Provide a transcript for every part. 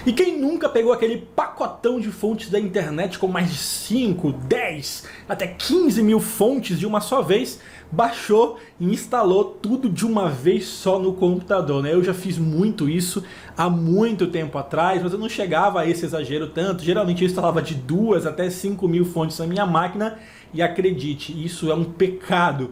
E quem nunca pegou aquele pacotão de fontes da internet com mais de 5, 10, até 15 mil fontes de uma só vez, baixou e instalou tudo de uma vez só no computador, né? Eu já fiz muito isso há muito tempo atrás, mas eu não chegava a esse exagero tanto. Geralmente eu instalava de 2 até 5 mil fontes na minha máquina e acredite, isso é um pecado.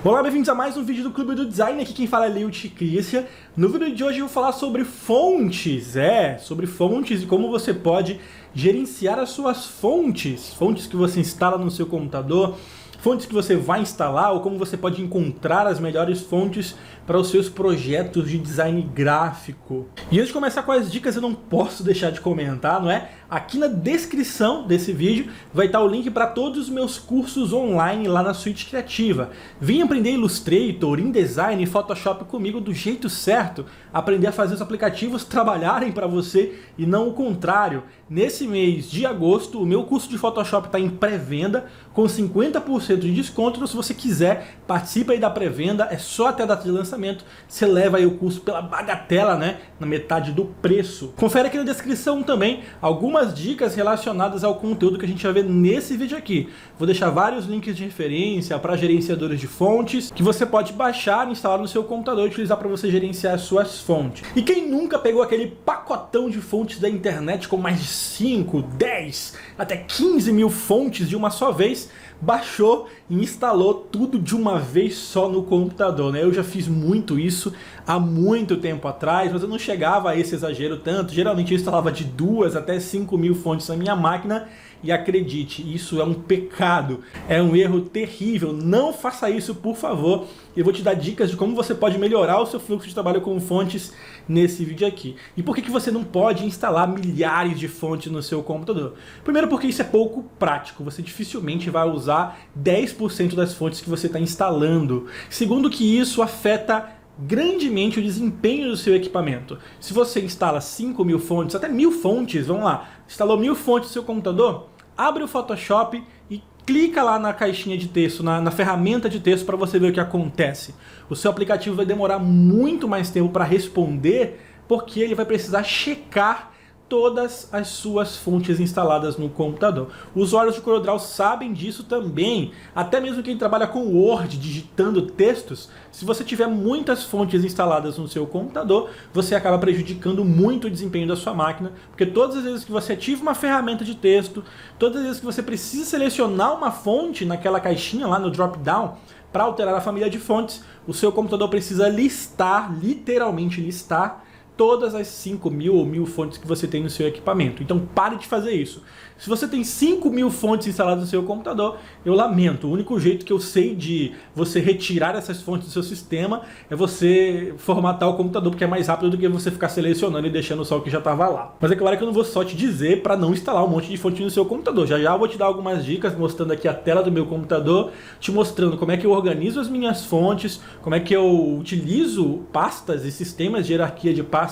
Olá, bem-vindos a mais um vídeo do Clube do Design, aqui quem fala é Liut Christian. No vídeo de hoje eu vou falar sobre fontes, sobre fontes e como você pode gerenciar as suas fontes que você instala no seu computador, fontes que você vai instalar ou como você pode encontrar as melhores fontes para os seus projetos de design gráfico. E antes de começar com as dicas, eu não posso deixar de comentar, não é? Aqui na descrição desse vídeo vai estar o link para todos os meus cursos online lá na Suite Criativa. Vem aprender Illustrator, InDesign e Photoshop comigo do jeito certo, aprender a fazer os aplicativos trabalharem para você e não o contrário. Nesse mês de agosto, o meu curso de Photoshop está em pré-venda com 50% de desconto, então se você quiser, participa aí da pré-venda, é só até a data de lançamento, você leva aí o curso pela bagatela, né, na metade do preço. Confere aqui na descrição também algumas dicas relacionadas ao conteúdo que a gente vai ver nesse vídeo aqui. Vou deixar vários links de referência para gerenciadores de fontes que você pode baixar, instalar no seu computador e utilizar para você gerenciar as suas fontes. E quem nunca pegou aquele pacotão de fontes da internet com mais de 5, 10, até 15 mil fontes de uma só vez, baixou e instalou tudo de uma vez só no computador, né? Eu já fiz muito isso há muito tempo atrás, mas eu não chegava a esse exagero tanto. Geralmente eu instalava de 2 até 5 mil fontes na minha máquina e acredite, isso é um pecado, é um erro terrível. Não faça isso, por favor. Eu vou te dar dicas de como você pode melhorar o seu fluxo de trabalho com fontes nesse vídeo aqui. E por que você não pode instalar milhares de fontes no seu computador? Primeiro porque isso é pouco prático, você dificilmente vai usar 10% das fontes que você está instalando. Segundo que isso afeta grandemente o desempenho do seu equipamento. Se você instala 5 mil fontes, até 1000 fontes, vamos lá, instalou 1000 fontes no seu computador, abre o Photoshop e clica lá na caixinha de texto, na ferramenta de texto para você ver o que acontece. O seu aplicativo vai demorar muito mais tempo para responder porque ele vai precisar checar todas as suas fontes instaladas no computador. Os usuários de CorelDRAW sabem disso também, até mesmo quem trabalha com Word, digitando textos. Se você tiver muitas fontes instaladas no seu computador, você acaba prejudicando muito o desempenho da sua máquina, porque todas as vezes que você ativa uma ferramenta de texto, todas as vezes que você precisa selecionar uma fonte naquela caixinha lá no drop-down, para alterar a família de fontes, o seu computador precisa listar, literalmente listar, todas as 5 mil ou 1000 fontes que você tem no seu equipamento. Então pare de fazer isso. Se você tem 5 mil fontes instaladas no seu computador, eu lamento. O único jeito que eu sei de você retirar essas fontes do seu sistema é você formatar o computador, porque é mais rápido do que você ficar selecionando e deixando só o que já estava lá. Mas é claro que eu não vou só te dizer para não instalar um monte de fontes no seu computador. Já já eu vou te dar algumas dicas mostrando aqui a tela do meu computador, te mostrando como é que eu organizo as minhas fontes, como é que eu utilizo pastas e sistemas de hierarquia de pastas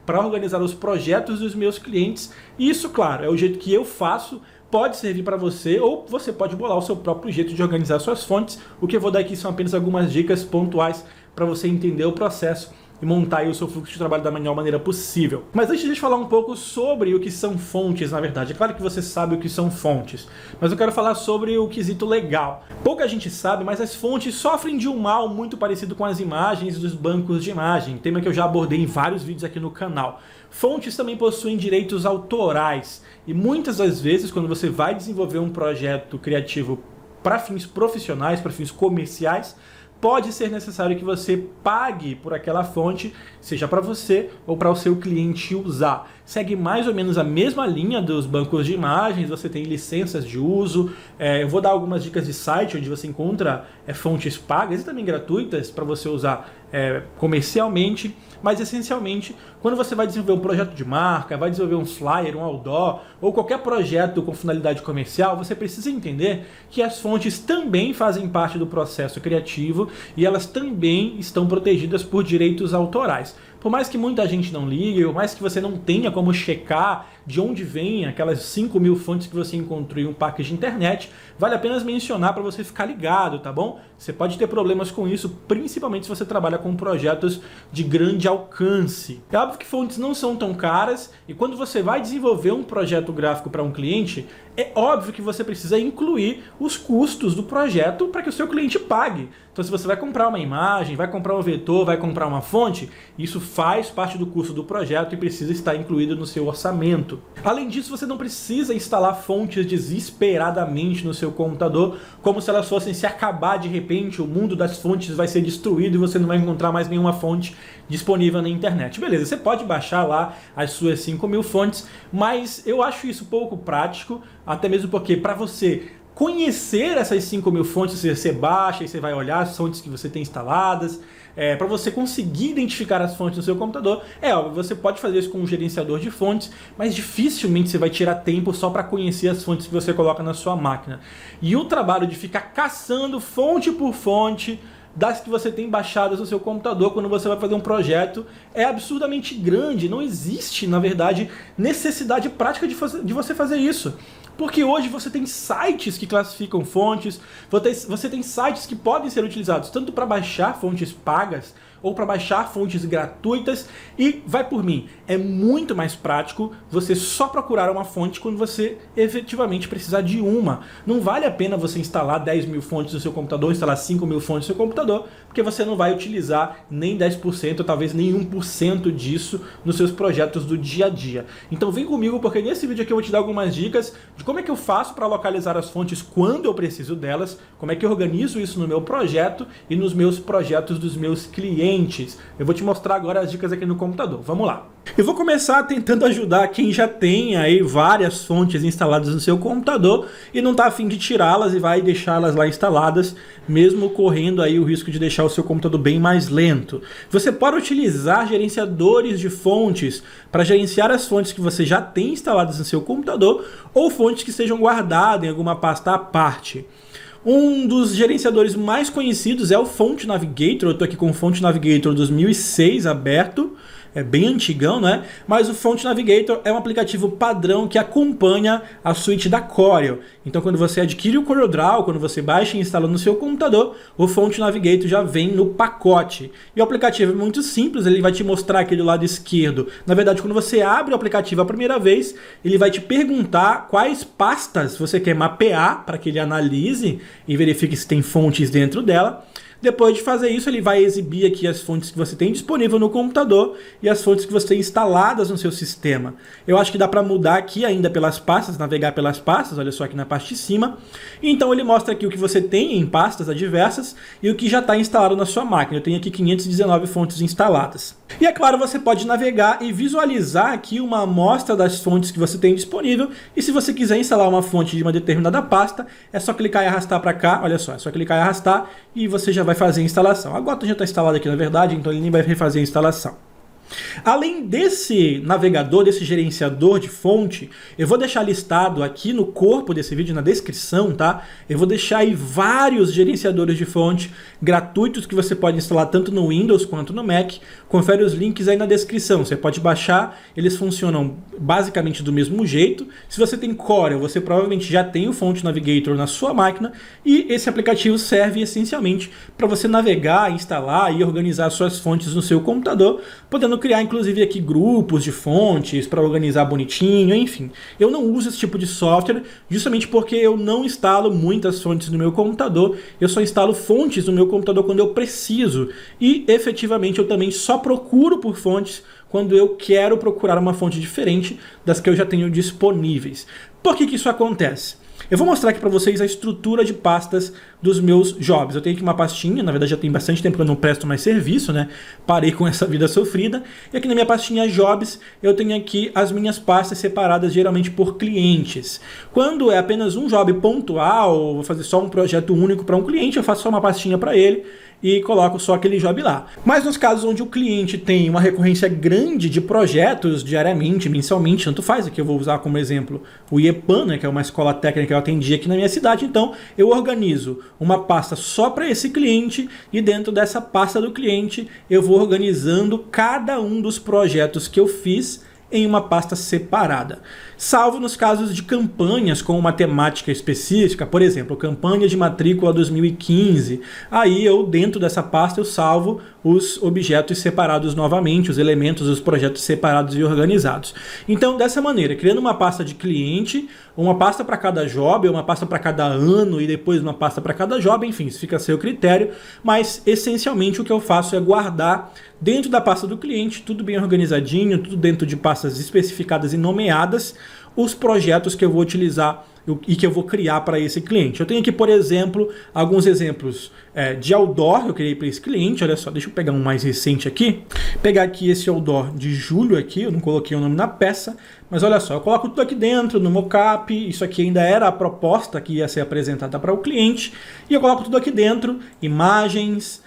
para organizar os projetos dos meus clientes. E isso, claro, é o jeito que eu faço, pode servir para você, ou você pode bolar o seu próprio jeito de organizar suas fontes. O que eu vou dar aqui são apenas algumas dicas pontuais para você entender o processo e montar aí o seu fluxo de trabalho da melhor maneira possível. Mas antes de falar um pouco sobre o que são fontes, na verdade, é claro que você sabe o que são fontes, mas eu quero falar sobre o quesito legal. Pouca gente sabe, mas as fontes sofrem de um mal muito parecido com as imagens dos bancos de imagem, tema que eu já abordei em vários vídeos aqui no canal. Fontes também possuem direitos autorais, e muitas das vezes, quando você vai desenvolver um projeto criativo para fins profissionais, para fins comerciais, pode ser necessário que você pague por aquela fonte, seja para você ou para o seu cliente usar. Segue mais ou menos a mesma linha dos bancos de imagens, você tem licenças de uso. Eu vou dar algumas dicas de site onde você encontra fontes pagas e também gratuitas para você usar comercialmente, mas essencialmente, quando você vai desenvolver um projeto de marca, vai desenvolver um flyer, um outdoor, ou qualquer projeto com finalidade comercial, você precisa entender que as fontes também fazem parte do processo criativo e elas também estão protegidas por direitos autorais. Por mais que muita gente não ligue, por mais que você não tenha como checar de onde vem aquelas 5.000 fontes que você encontrou em um parque de internet, vale a pena mencionar para você ficar ligado, tá bom? Você pode ter problemas com isso, principalmente se você trabalha com projetos de grande alcance. É óbvio que fontes não são tão caras, e quando você vai desenvolver um projeto gráfico para um cliente, é óbvio que você precisa incluir os custos do projeto para que o seu cliente pague. Então, se você vai comprar uma imagem, vai comprar um vetor, vai comprar uma fonte, isso faz parte do custo do projeto e precisa estar incluído no seu orçamento. Além disso, você não precisa instalar fontes desesperadamente no seu computador, como se elas fossem se acabar de repente, o mundo das fontes vai ser destruído e você não vai encontrar mais nenhuma fonte disponível na internet. Beleza, você pode baixar lá as suas 5.000 fontes, mas eu acho isso pouco prático, até mesmo porque para você conhecer essas 5.000 fontes, você baixa e você vai olhar as fontes que você tem instaladas, para você conseguir identificar as fontes no seu computador. É óbvio, você pode fazer isso com um gerenciador de fontes, mas dificilmente você vai tirar tempo só para conhecer as fontes que você coloca na sua máquina. E o trabalho de ficar caçando fonte por fonte das que você tem baixadas no seu computador quando você vai fazer um projeto é absurdamente grande. Não existe, na verdade, necessidade prática de você fazer isso. Porque hoje você tem sites que classificam fontes, você tem sites que podem ser utilizados tanto para baixar fontes pagas ou para baixar fontes gratuitas, e vai por mim, é muito mais prático você só procurar uma fonte quando você efetivamente precisar de uma. Não vale a pena você instalar 10.000 fontes no seu computador, instalar 5.000 fontes no seu computador, porque você não vai utilizar nem 10%, ou talvez nem 1% disso nos seus projetos do dia a dia. Então vem comigo, porque nesse vídeo aqui eu vou te dar algumas dicas de como é que eu faço para localizar as fontes quando eu preciso delas, como é que eu organizo isso no meu projeto e nos meus projetos dos meus clientes. Eu vou te mostrar agora as dicas aqui no computador. Vamos lá. Eu vou começar tentando ajudar quem já tem aí várias fontes instaladas no seu computador e não está a fim de tirá-las e vai deixá-las lá instaladas, mesmo correndo aí o risco de deixar o seu computador bem mais lento. Você pode utilizar gerenciadores de fontes para gerenciar as fontes que você já tem instaladas no seu computador ou fontes que sejam guardadas em alguma pasta à parte. Um dos gerenciadores mais conhecidos é o Font Navigator. Eu estou aqui com o Font Navigator 2006 aberto. É bem antigão, né? Mas o Font Navigator é um aplicativo padrão que acompanha a suíte da Corel. Então, quando você adquire o CorelDRAW, quando você baixa e instala no seu computador, o Font Navigator já vem no pacote. E o aplicativo é muito simples, ele vai te mostrar aqui do lado esquerdo. Na verdade, quando você abre o aplicativo a primeira vez, ele vai te perguntar quais pastas você quer mapear para que ele analise e verifique se tem fontes dentro dela. Depois de fazer isso, ele vai exibir aqui as fontes que você tem disponível no computador e as fontes que você tem instaladas no seu sistema. Eu acho que dá para mudar aqui ainda pelas pastas, navegar pelas pastas, olha só aqui na parte de cima. Então ele mostra aqui o que você tem em pastas adversas e o que já está instalado na sua máquina. Eu tenho aqui 519 fontes instaladas. E é claro, você pode navegar e visualizar aqui uma amostra das fontes que você tem disponível. E se você quiser instalar uma fonte de uma determinada pasta, é só clicar e arrastar para cá, olha só, é só clicar e arrastar e você já vai fazer a instalação. A Gota já está instalada aqui na verdade, então ele nem vai refazer a instalação. Além desse navegador, desse gerenciador de fonte, eu vou deixar listado aqui no corpo desse vídeo, na descrição, tá? Eu vou deixar aí vários gerenciadores de fonte gratuitos que você pode instalar tanto no Windows quanto no Mac. Confere os links aí na descrição, você pode baixar, eles funcionam basicamente do mesmo jeito. Se você tem Corel, você provavelmente já tem o Font Navigator na sua máquina e esse aplicativo serve essencialmente para você navegar, instalar e organizar suas fontes no seu computador, podendo criar inclusive aqui grupos de fontes para organizar bonitinho, enfim. Eu não uso esse tipo de software justamente porque eu não instalo muitas fontes no meu computador, eu só instalo fontes no meu computador quando eu preciso e efetivamente eu também só procuro por fontes quando eu quero procurar uma fonte diferente das que eu já tenho disponíveis. Por que isso acontece? Eu vou mostrar aqui para vocês a estrutura de pastas dos meus jobs. Eu tenho aqui uma pastinha, na verdade já tem bastante tempo que eu não presto mais serviço, né? Parei com essa vida sofrida. E aqui na minha pastinha Jobs, eu tenho aqui as minhas pastas separadas geralmente por clientes. Quando é apenas um job pontual, vou fazer só um projeto único para um cliente, eu faço só uma pastinha para ele e coloco só aquele job lá. Mas nos casos onde o cliente tem uma recorrência grande de projetos diariamente, mensalmente, tanto faz, aqui eu vou usar como exemplo o IEPAN, né, que é uma escola técnica que eu atendi aqui na minha cidade, então eu organizo uma pasta só para esse cliente e dentro dessa pasta do cliente eu vou organizando cada um dos projetos que eu fiz em uma pasta separada. Salvo nos casos de campanhas com uma temática específica, por exemplo, campanha de matrícula 2015. Aí eu, dentro dessa pasta, eu salvo os objetos separados novamente, os elementos, os projetos separados e organizados. Então, dessa maneira, criando uma pasta de cliente, uma pasta para cada job, uma pasta para cada ano e depois uma pasta para cada job, enfim, isso fica a seu critério, mas essencialmente o que eu faço é guardar dentro da pasta do cliente, tudo bem organizadinho, tudo dentro de pastas especificadas e nomeadas, os projetos que eu vou utilizar e que eu vou criar para esse cliente. Eu tenho aqui, por exemplo, alguns exemplos de outdoor que eu criei para esse cliente. Olha só, deixa eu pegar um mais recente aqui. Pegar aqui esse outdoor de julho aqui, eu não coloquei o nome na peça, mas olha só, eu coloco tudo aqui dentro no mockup, isso aqui ainda era a proposta que ia ser apresentada para o cliente, e eu coloco tudo aqui dentro, imagens,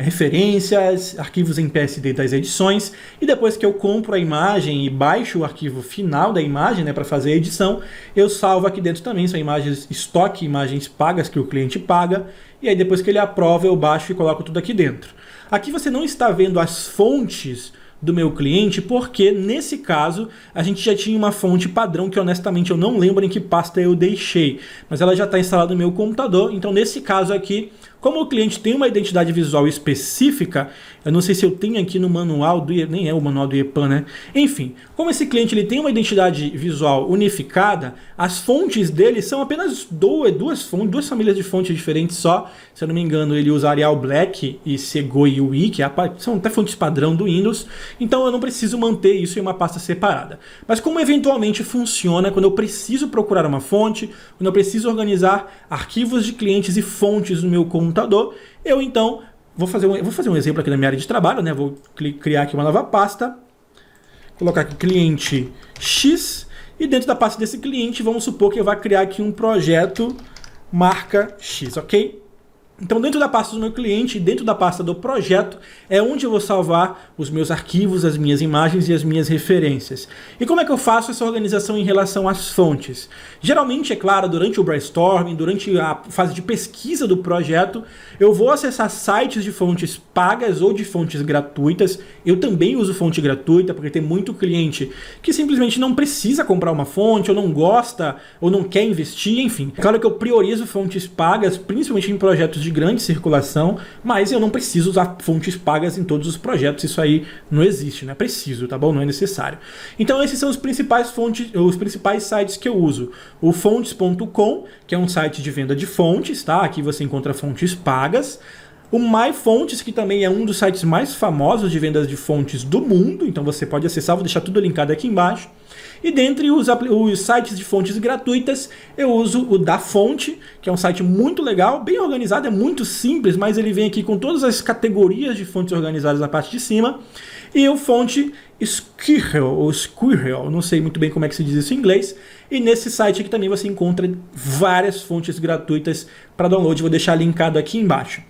referências, arquivos em PSD das edições, e depois que eu compro a imagem e baixo o arquivo final da imagem, para fazer a edição, eu salvo aqui dentro também, são imagens estoque, imagens pagas que o cliente paga, e aí depois que ele aprova eu baixo e coloco tudo aqui dentro. Aqui você não está vendo as fontes do meu cliente, porque nesse caso a gente já tinha uma fonte padrão que honestamente eu não lembro em que pasta eu deixei, mas ela já está instalada no meu computador. Então nesse caso aqui, como o cliente tem uma identidade visual específica, eu não sei se eu tenho aqui no manual do nem é o manual do EPAM, né? Enfim, como esse cliente ele tem uma identidade visual unificada, as fontes dele são apenas duas famílias de fontes diferentes só. Se eu não me engano, ele usa Arial Black e Segoe UI, que são até fontes padrão do Windows, então eu não preciso manter isso em uma pasta separada. Mas como eventualmente funciona quando eu preciso procurar uma fonte, quando eu preciso organizar arquivos de clientes e fontes no meu computador, eu então vou fazer um exemplo aqui na minha área de trabalho, né? Vou criar aqui uma nova pasta, colocar aqui cliente X, e dentro da pasta desse cliente, vamos supor que eu vá criar aqui um projeto marca X, ok? Então dentro da pasta do meu cliente, dentro da pasta do projeto, é onde eu vou salvar os meus arquivos, as minhas imagens e as minhas referências. E como é que eu faço essa organização em relação às fontes? Geralmente, é claro, durante o brainstorming, durante a fase de pesquisa do projeto, eu vou acessar sites de fontes pagas ou de fontes gratuitas. Eu também uso fonte gratuita, porque tem muito cliente que simplesmente não precisa comprar uma fonte, ou não gosta, ou não quer investir, enfim. É claro que eu priorizo fontes pagas, principalmente em projetos de grande circulação, mas eu não preciso usar fontes pagas em todos os projetos, isso aí não existe, não é preciso, tá bom? Não é necessário. Então esses são os principais sites que eu uso. O fontes.com, que é um site de venda de fontes, tá? Aqui você encontra fontes pagas. O MyFontes, que também é um dos sites mais famosos de vendas de fontes do mundo, então você pode acessar, vou deixar tudo linkado aqui embaixo. E dentre os sites de fontes gratuitas, eu uso o DaFonte, que é um site muito legal, bem organizado, é muito simples, mas ele vem aqui com todas as categorias de fontes organizadas na parte de cima. E o fonte Squirrel, não sei muito bem como é que se diz isso em inglês. E nesse site aqui também você encontra várias fontes gratuitas para download, vou deixar linkado aqui embaixo.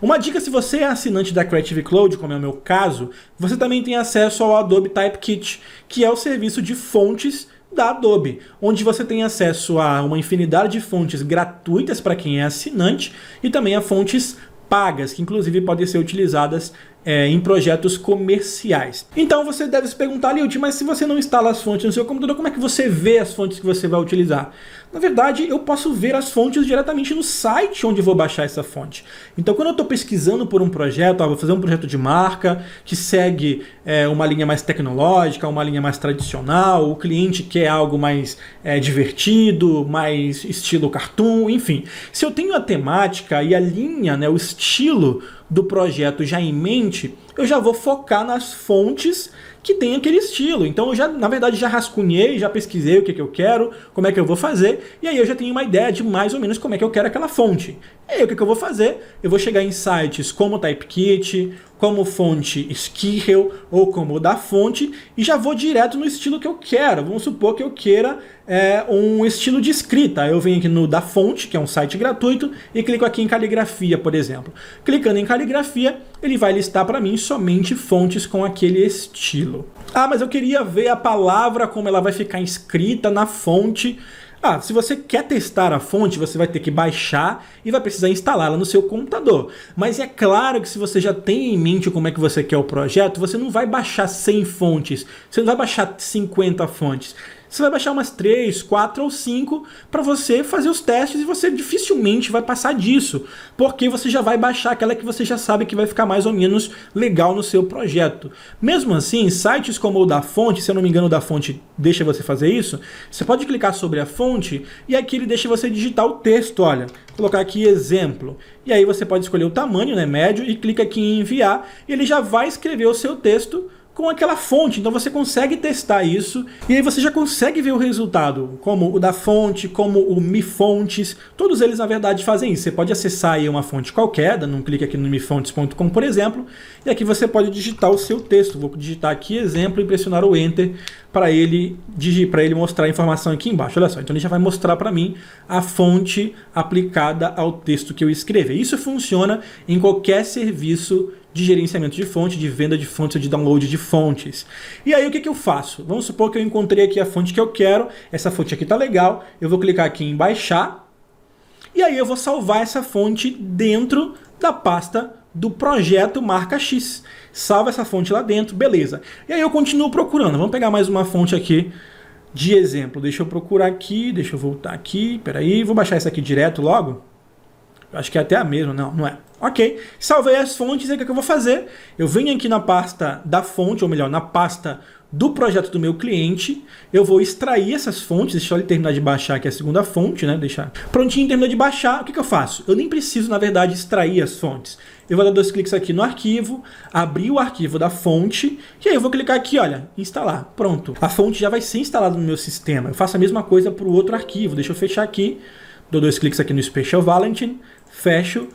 Uma dica: se você é assinante da Creative Cloud, como é o meu caso, você também tem acesso ao Adobe Typekit, que é o serviço de fontes da Adobe, onde você tem acesso a uma infinidade de fontes gratuitas para quem é assinante e também a fontes pagas, que inclusive podem ser utilizadas em projetos comerciais. Então você deve se perguntar, Lilt, mas se você não instala as fontes no seu computador, como é que você vê as fontes que você vai utilizar? Na verdade, eu posso ver as fontes diretamente no site onde vou baixar essa fonte. Então quando eu estou pesquisando por um projeto, vou fazer um projeto de marca que segue uma linha mais tecnológica, uma linha mais tradicional, o cliente quer algo mais divertido, mais estilo cartoon, enfim. Se eu tenho a temática e a linha, o estilo do projeto já em mente, eu já vou focar nas fontes que tem aquele estilo. Então eu já, na verdade, já rascunhei, já pesquisei o que eu quero, como é que eu vou fazer, e aí eu já tenho uma ideia de mais ou menos como é que eu quero aquela fonte. E aí o que eu vou fazer? Eu vou chegar em sites como o Typekit, como fonte Squirrel ou como o DaFonte e já vou direto no estilo que eu quero. Vamos supor que eu queira um estilo de escrita. Eu venho aqui no DaFonte, que é um site gratuito, e clico aqui em caligrafia, por exemplo. Clicando em caligrafia, ele vai listar para mim somente fontes com aquele estilo. Ah, mas eu queria ver a palavra como ela vai ficar escrita na fonte. Se você quer testar a fonte, você vai ter que baixar e vai precisar instalá-la no seu computador. Mas é claro que se você já tem em mente como é que você quer o projeto, você não vai baixar 100 fontes, você não vai baixar 50 fontes. Você vai baixar umas 3, 4 ou 5 para você fazer os testes e você dificilmente vai passar disso, porque você já vai baixar aquela que você já sabe que vai ficar mais ou menos legal no seu projeto. Mesmo assim, sites como o da fonte, se eu não me engano o da fonte deixa você fazer isso, você pode clicar sobre a fonte e aqui ele deixa você digitar o texto, olha, vou colocar aqui exemplo. E aí você pode escolher o tamanho, né, médio, e clica aqui em enviar e ele já vai escrever o seu texto com aquela fonte, então você consegue testar isso e aí você já consegue ver o resultado, como o da fonte, como o mifontes, todos eles na verdade fazem isso. Você pode acessar aí uma fonte qualquer, dando um clique aqui no mifontes.com, por exemplo, e aqui você pode digitar o seu texto. Vou digitar aqui exemplo e pressionar o Enter para ele mostrar a informação aqui embaixo. Olha só, então ele já vai mostrar para mim a fonte aplicada ao texto que eu escrever. Isso funciona em qualquer serviço de gerenciamento de fonte, de venda de fontes ou de download de fontes. E aí o que eu faço? Vamos supor que eu encontrei aqui a fonte que eu quero, essa fonte aqui está legal, eu vou clicar aqui em baixar, e aí eu vou salvar essa fonte dentro da pasta do projeto marca X. Salva essa fonte lá dentro, beleza. E aí eu continuo procurando, vamos pegar mais uma fonte aqui de exemplo. Deixa eu procurar aqui, deixa eu voltar aqui, peraí, vou baixar essa aqui direto logo. Eu acho que é até a mesma, não é. Ok, salvei as fontes e o que eu vou fazer? Eu venho aqui na pasta da fonte, ou melhor, na pasta do projeto do meu cliente, eu vou extrair essas fontes, deixa eu só terminar de baixar aqui a segunda fonte, né? Deixar prontinho, terminou de baixar, o que eu faço? Eu nem preciso, na verdade, extrair as fontes. Eu vou dar 2 cliques aqui no arquivo, abrir o arquivo da fonte, e aí eu vou clicar aqui, olha, instalar, pronto. A fonte já vai ser instalada no meu sistema. Eu faço a mesma coisa para o outro arquivo, deixa eu fechar aqui, dou 2 cliques aqui no Special Valentine, fecho,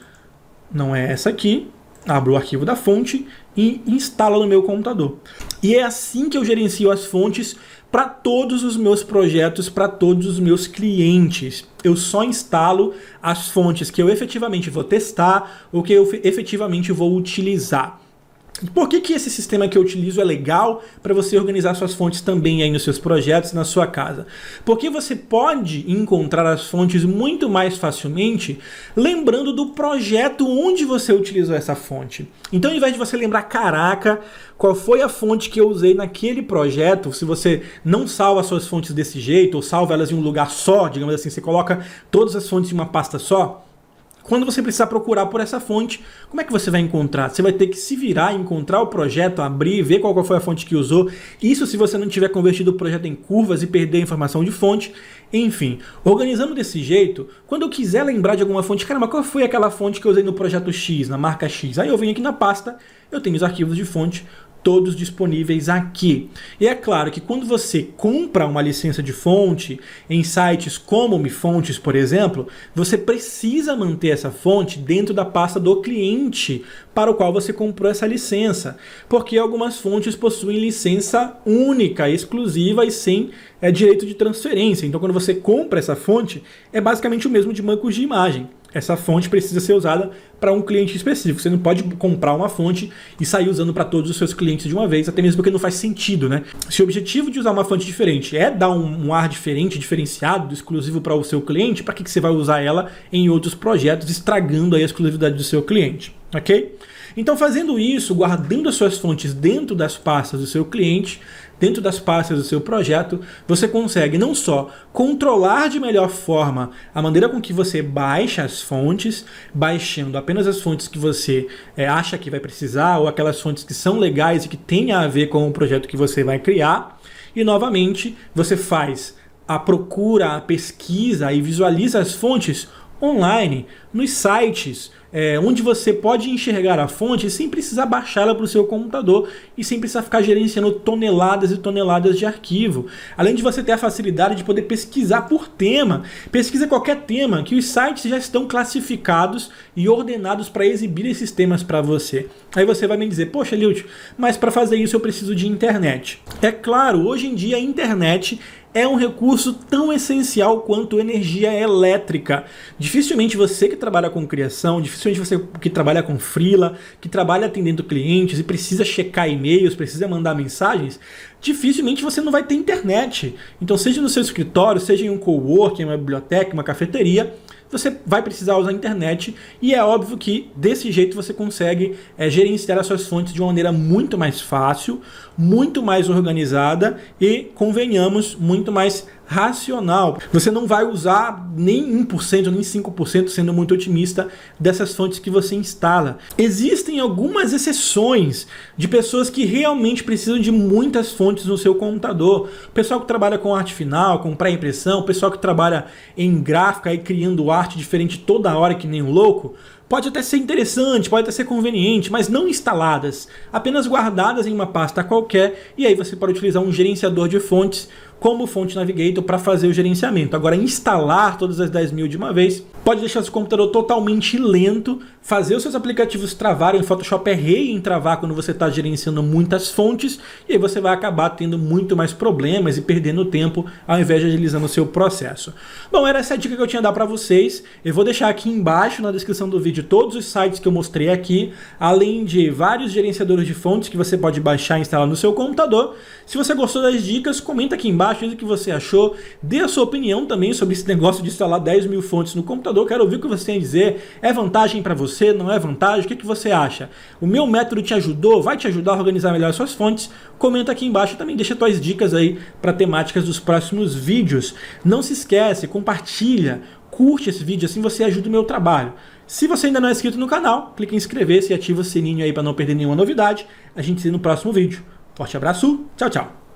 não é essa aqui, abro o arquivo da fonte e instalo no meu computador. E é assim que eu gerencio as fontes para todos os meus projetos, para todos os meus clientes. Eu só instalo as fontes que eu efetivamente vou testar ou que eu efetivamente vou utilizar. Por que esse sistema que eu utilizo é legal para você organizar suas fontes também aí nos seus projetos, na sua casa? Porque você pode encontrar as fontes muito mais facilmente lembrando do projeto onde você utilizou essa fonte. Então, ao invés de você lembrar, caraca, qual foi a fonte que eu usei naquele projeto, se você não salva as suas fontes desse jeito, ou salva elas em um lugar só, digamos assim, você coloca todas as fontes em uma pasta só, quando você precisar procurar por essa fonte, como é que você vai encontrar? Você vai ter que se virar, encontrar o projeto, abrir, ver qual foi a fonte que usou. Isso se você não tiver convertido o projeto em curvas e perder a informação de fonte. Enfim, organizando desse jeito, quando eu quiser lembrar de alguma fonte, caramba, qual foi aquela fonte que eu usei no projeto X, na marca X? Aí eu venho aqui na pasta, eu tenho os arquivos de fonte, todos disponíveis aqui. E é claro que quando você compra uma licença de fonte em sites como o Mifontes, por exemplo, você precisa manter essa fonte dentro da pasta do cliente para o qual você comprou essa licença, porque algumas fontes possuem licença única, exclusiva e sem direito de transferência. Então, quando você compra essa fonte, é basicamente o mesmo de bancos de imagem. Essa fonte precisa ser usada para um cliente específico. Você não pode comprar uma fonte e sair usando para todos os seus clientes de uma vez, até mesmo porque não faz sentido, né? Se o objetivo de usar uma fonte diferente é dar um ar diferente, diferenciado, exclusivo para o seu cliente, para que você vai usar ela em outros projetos, estragando aí a exclusividade do seu cliente, ok? Então, fazendo isso, guardando as suas fontes dentro das pastas do seu cliente, dentro das pastas do seu projeto, você consegue não só controlar de melhor forma a maneira com que você baixa as fontes, baixando apenas as fontes que você acha que vai precisar, ou aquelas fontes que são legais e que têm a ver com o projeto que você vai criar, e novamente você faz a procura, a pesquisa e visualiza as fontes online, nos sites, onde você pode enxergar a fonte sem precisar baixá-la para o seu computador e sem precisar ficar gerenciando toneladas e toneladas de arquivo. Além de você ter a facilidade de poder pesquisar por tema, pesquisa qualquer tema, que os sites já estão classificados e ordenados para exibir esses temas para você. Aí você vai me dizer, poxa, Lilt, mas para fazer isso eu preciso de internet. É claro, hoje em dia a internet é um recurso tão essencial quanto energia elétrica. Dificilmente você que trabalha com criação, dificilmente principalmente você que trabalha com freela, que trabalha atendendo clientes e precisa checar e-mails, precisa mandar mensagens, dificilmente você não vai ter internet. Então, seja no seu escritório, seja em um coworking, uma biblioteca, uma cafeteria, você vai precisar usar a internet e é óbvio que desse jeito você consegue gerenciar as suas fontes de uma maneira muito mais fácil, muito mais organizada e, convenhamos, muito mais racional. Você não vai usar nem 1%, nem 5%, sendo muito otimista, dessas fontes que você instala. Existem algumas exceções de pessoas que realmente precisam de muitas fontes no seu computador. O pessoal que trabalha com arte final, com pré-impressão, o pessoal que trabalha em gráfica e criando arte diferente toda hora que nem um louco, pode até ser interessante, pode até ser conveniente, mas não instaladas, apenas guardadas em uma pasta qualquer, e aí você pode utilizar um gerenciador de fontes como o Font Navigator para fazer o gerenciamento. Agora, instalar todas as 10 mil de uma vez pode deixar seu computador totalmente lento, fazer os seus aplicativos travarem. O Photoshop é rei em travar quando você está gerenciando muitas fontes, e aí você vai acabar tendo muito mais problemas e perdendo tempo ao invés de agilizando o seu processo. Bom, era essa a dica que eu tinha a dar para vocês. Eu vou deixar aqui embaixo na descrição do vídeo todos os sites que eu mostrei aqui, além de vários gerenciadores de fontes que você pode baixar e instalar no seu computador. Se você gostou das dicas, comenta aqui embaixo o que você achou, dê a sua opinião também sobre esse negócio de instalar 10 mil fontes no computador. Quero ouvir o que você tem a dizer. É vantagem para você? Não é vantagem? O que você acha? O meu método te ajudou? Vai te ajudar a organizar melhor as suas fontes? Comenta aqui embaixo e também deixa suas dicas aí para temáticas dos próximos vídeos. Não se esquece, compartilha, curte esse vídeo, assim você ajuda o meu trabalho. Se você ainda não é inscrito no canal, clique em inscrever-se e ativa o sininho aí para não perder nenhuma novidade. A gente se vê no próximo vídeo. Forte abraço, tchau, tchau!